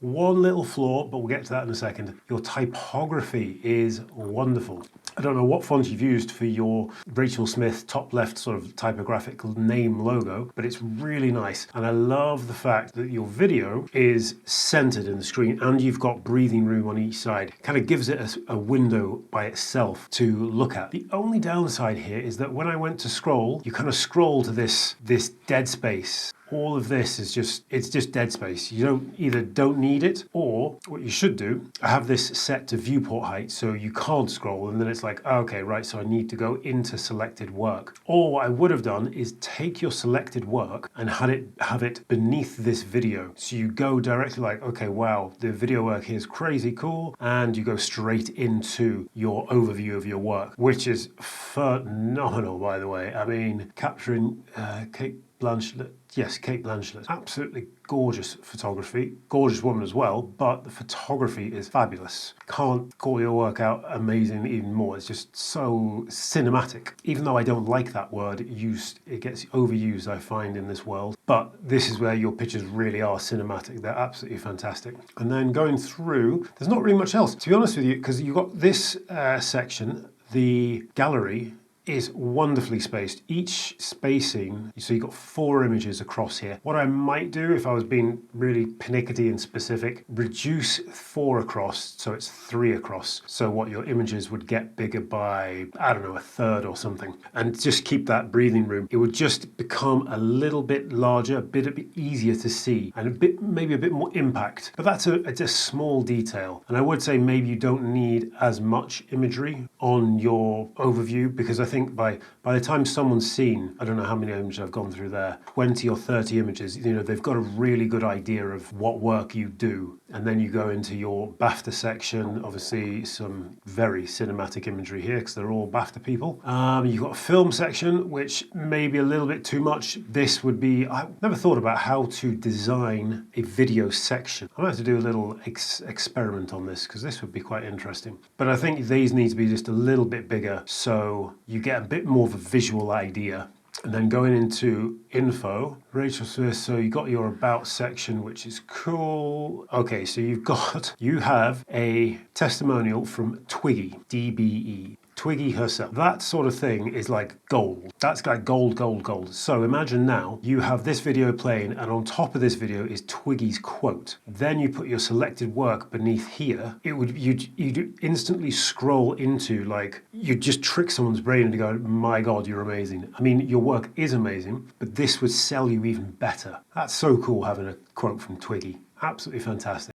One little flaw, but we'll get to that in a second. Your typography is wonderful. I don't know what font you've used for your Rachel Smith top left sort of typographical name logo, but it's really nice. And I love the fact that your video is centered in the screen and you've got breathing room on each side. Kind of gives it a window by itself to look at. The only downside here is that when I went to scroll, you kind of scroll to this dead space. All of this is it's just dead space. You don't need it, or what you should do, I have this set to viewport height so you can't scroll, and then it's like, okay, right, so I need to go into selected work. Or what I would have done is take your selected work and have it beneath this video. So you go directly like, okay, wow, the video work here is crazy cool, and you go straight into your overview of your work, which is phenomenal, by the way. I mean, capturing Cate Blanchett. Yes, Cate Blanchett. Absolutely gorgeous photography. Gorgeous woman as well, but the photography is fabulous. Can't call your work out amazing even more. It's just so cinematic. Even though I don't like that word used, it gets overused, I find, in this world. But this is where your pictures really are cinematic. They're absolutely fantastic. And then going through, there's not really much else, to be honest with you, because you've got this section, the gallery, is wonderfully spaced. Each spacing, so you've got 4 images across here. What I might do if I was being really pernickety and specific, reduce 4 across so it's 3 across. So what your images would get bigger by, I don't know, 1/3 or something. And just keep that breathing room. It would just become a little bit larger, a bit easier to see, and maybe a bit more impact. But that's a small detail. And I would say maybe you don't need as much imagery on your overview, because I think by the time someone's seen, I don't know how many images I've gone through there, 20 or 30 images, they've got a really good idea of what work you do. And then you go into your BAFTA section, obviously some very cinematic imagery here because they're all BAFTA people. You've got a film section, which may be a little bit too much. This would be, I've never thought about how to design a video section. I might have to do a little experiment on this because this would be quite interesting. But I think these need to be just a little bit bigger so you get a bit more of a visual idea. And then going into info, Rachel Smith, so you got your about section, which is cool. Okay, so you have a testimonial from Twiggy, DBE. Twiggy herself. That sort of thing is like gold. That's like gold, gold, gold. So imagine now you have this video playing and on top of this video is Twiggy's quote. Then you put your selected work beneath here. You'd instantly scroll into, like, you'd just trick someone's brain into going, my God, you're amazing. I mean, your work is amazing, but this would sell you even better. That's so cool having a quote from Twiggy. Absolutely fantastic.